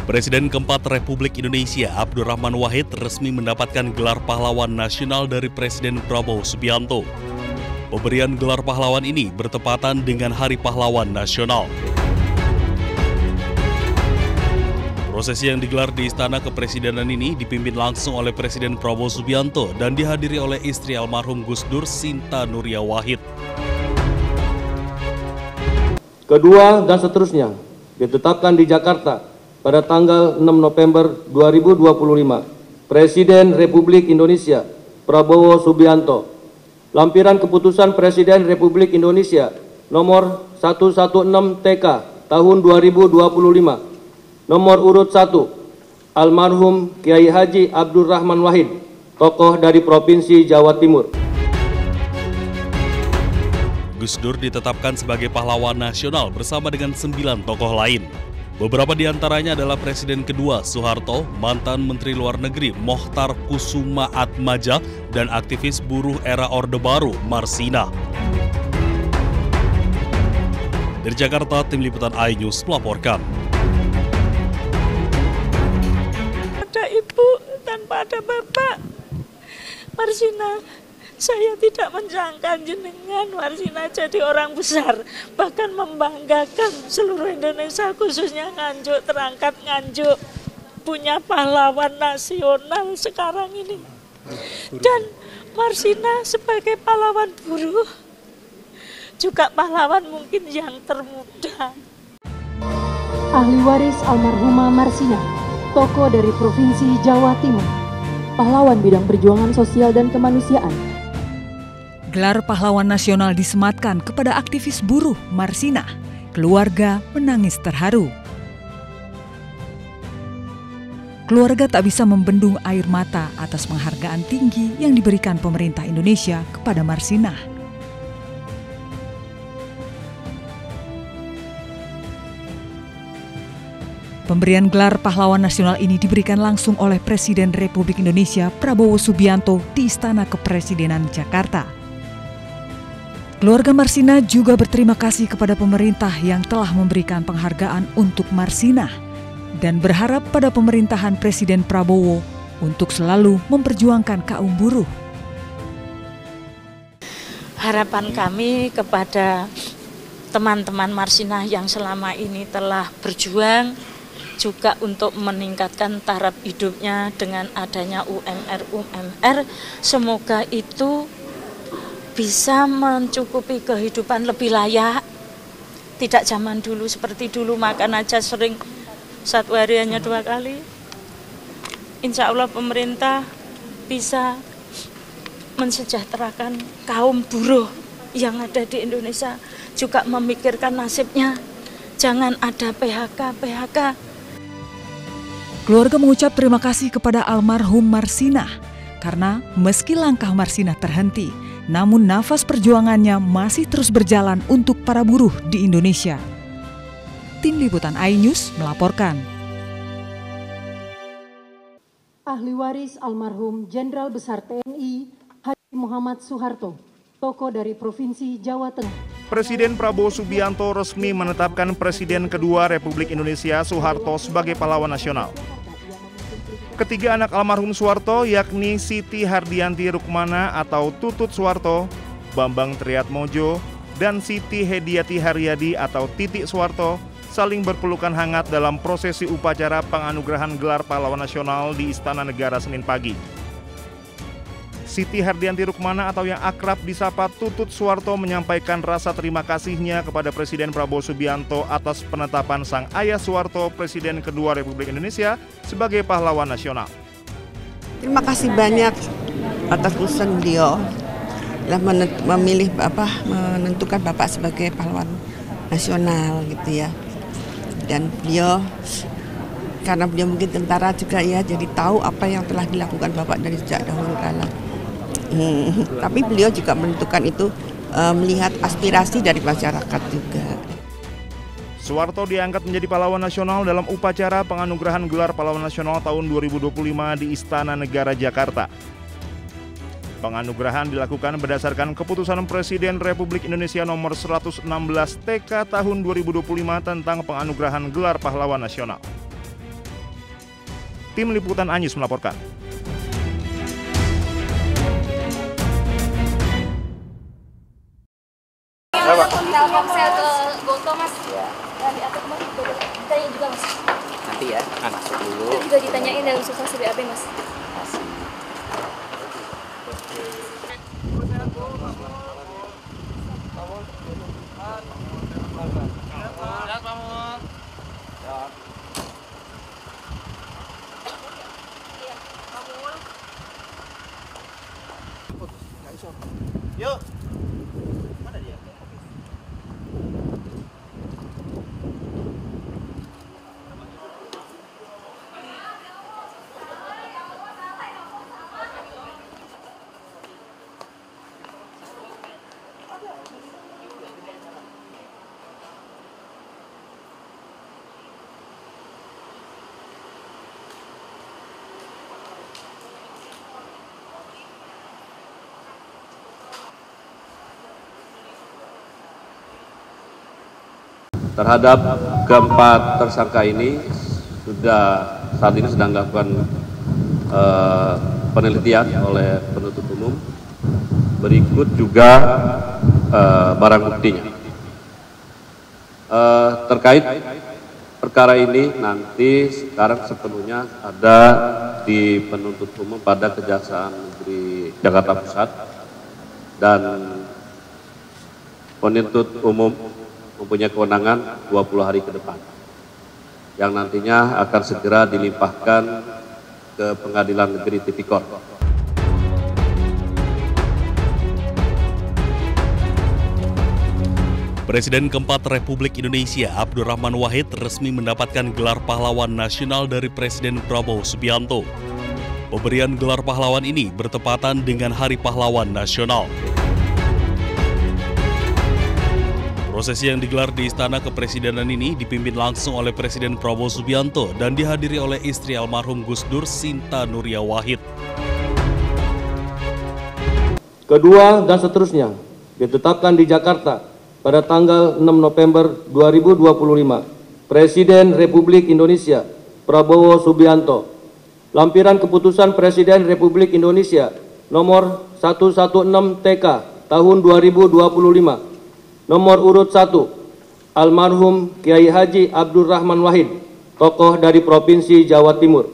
Presiden keempat Republik Indonesia Abdurrahman Wahid resmi mendapatkan gelar pahlawan nasional dari Presiden Prabowo Subianto. Pemberian gelar pahlawan ini bertepatan dengan Hari Pahlawan Nasional. Prosesi yang digelar di Istana Kepresidenan ini dipimpin langsung oleh Presiden Prabowo Subianto dan dihadiri oleh istri almarhum Gus Dur, Sinta Nuria Wahid. Kedua dan seterusnya ditetapkan di Jakarta pada tanggal 6 November 2025, Presiden Republik Indonesia Prabowo Subianto. Lampiran Keputusan Presiden Republik Indonesia nomor 116 TK tahun 2025, nomor urut 1, almarhum Kiai Haji Abdurrahman Wahid, tokoh dari Provinsi Jawa Timur. Gus Dur ditetapkan sebagai pahlawan nasional bersama dengan 9 tokoh lain. Beberapa di antaranya adalah Presiden kedua Soeharto, mantan Menteri Luar Negeri Mokhtar Kusuma Atmaja, dan aktivis buruh era Orde Baru Marsina. Dari Jakarta, Tim Liputan iNews melaporkan. Ada ibu tanpa ada bapak, Marsina. Saya tidak menjangka jenengan Marsina jadi orang besar, bahkan membanggakan seluruh Indonesia, khususnya Nganjuk, terangkat Nganjuk, punya pahlawan nasional sekarang ini. Dan Marsina sebagai pahlawan buruh, juga pahlawan mungkin yang termuda. Ahli waris almarhumah Marsina, tokoh dari Provinsi Jawa Timur, pahlawan bidang perjuangan sosial dan kemanusiaan. Gelar pahlawan nasional disematkan kepada aktivis buruh Marsina. Keluarga menangis terharu. Keluarga tak bisa membendung air mata atas penghargaan tinggi yang diberikan pemerintah Indonesia kepada Marsina. Pemberian gelar pahlawan nasional ini diberikan langsung oleh Presiden Republik Indonesia Prabowo Subianto di Istana Kepresidenan Jakarta. Keluarga Marsina juga berterima kasih kepada pemerintah yang telah memberikan penghargaan untuk Marsina dan berharap pada pemerintahan Presiden Prabowo untuk selalu memperjuangkan kaum buruh. Harapan kami kepada teman-teman Marsina yang selama ini telah berjuang juga untuk meningkatkan taraf hidupnya dengan adanya UMR, semoga itu bisa mencukupi kehidupan lebih layak. Tidak zaman dulu seperti dulu makan aja sering satu hari hanya 2 kali. Insya Allah pemerintah bisa mensejahterakan kaum buruh yang ada di Indonesia, juga memikirkan nasibnya. Jangan ada PHK. Keluarga mengucap terima kasih kepada almarhum Marsina karena meski langkah Marsina terhenti, namun nafas perjuangannya masih terus berjalan untuk para buruh di Indonesia. Tim Liputan iNews melaporkan. Ahli waris almarhum Jenderal Besar TNI Haji Muhammad Soeharto, tokoh dari Provinsi Jawa Tengah. Presiden Prabowo Subianto resmi menetapkan Presiden kedua Republik Indonesia Soeharto sebagai pahlawan nasional. Ketiga anak almarhum Soeharto yakni Siti Hardianti Rukmana atau Tutut Soeharto, Bambang Triatmojo, dan Siti Hediati Haryadi atau Titik Soeharto saling berpelukan hangat dalam prosesi upacara penganugerahan gelar pahlawan nasional di Istana Negara Senin pagi. Siti Hardianti Rukmana atau yang akrab disapa Tutut Soeharto menyampaikan rasa terima kasihnya kepada Presiden Prabowo Subianto atas penetapan sang ayah Soeharto Presiden kedua Republik Indonesia sebagai pahlawan nasional. Terima kasih banyak atas keputusan beliau telah memilih menentukan Bapak sebagai pahlawan nasional gitu ya. Dan beliau karena beliau mungkin tentara juga ya, jadi tahu apa yang telah dilakukan Bapak dari sejak dahulu kala. Tapi beliau juga menentukan itu melihat aspirasi dari masyarakat juga. Soeharto diangkat menjadi pahlawan nasional dalam upacara penganugerahan gelar pahlawan nasional tahun 2025 di Istana Negara Jakarta. Penganugerahan dilakukan berdasarkan keputusan Presiden Republik Indonesia nomor 116 TK tahun 2025 tentang penganugerahan gelar pahlawan nasional. Tim Liputan Anyus melaporkan. Telkomsel ke Goto Mas. Dan diatur Mas, ditanya juga Mas. Nanti ya, masuk dulu. Itu juga ditanyain dalam substansi BAP Mas. Yuk. Terhadap keempat tersangka ini saat ini sedang dilakukan penelitian oleh penuntut umum. Berikut juga barang buktinya. Terkait perkara ini nanti sekarang sepenuhnya ada di penuntut umum pada Kejaksaan Negeri Jakarta Pusat, dan penuntut umum mempunyai kewenangan 20 hari ke depan yang nantinya akan segera dilimpahkan ke Pengadilan Negeri Tipikor. Presiden keempat Republik Indonesia Abdurrahman Wahid resmi mendapatkan gelar pahlawan nasional dari Presiden Prabowo Subianto. Pemberian gelar pahlawan ini bertepatan dengan Hari Pahlawan Nasional. Prosesi yang digelar di Istana Kepresidenan ini dipimpin langsung oleh Presiden Prabowo Subianto dan dihadiri oleh istri almarhum Gus Dur, Sinta Nuria Wahid. Kedua dan seterusnya ditetapkan di Jakarta pada tanggal 6 November 2025. Presiden Republik Indonesia Prabowo Subianto. Lampiran Keputusan Presiden Republik Indonesia nomor 116 TK tahun 2025. Nomor urut 1, almarhum Kiai Haji Abdurrahman Wahid, tokoh dari Provinsi Jawa Timur.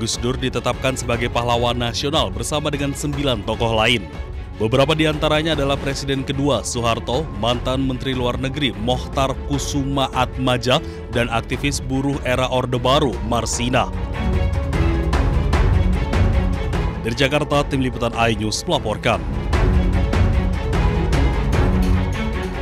Gus Dur ditetapkan sebagai pahlawan nasional bersama dengan 9 tokoh lain. Beberapa di antaranya adalah Presiden kedua Soeharto, mantan Menteri Luar Negeri Mokhtar Kusuma Atmaja, dan aktivis buruh era Orde Baru Marsina. Dari Jakarta, Tim Liputan iNews melaporkan.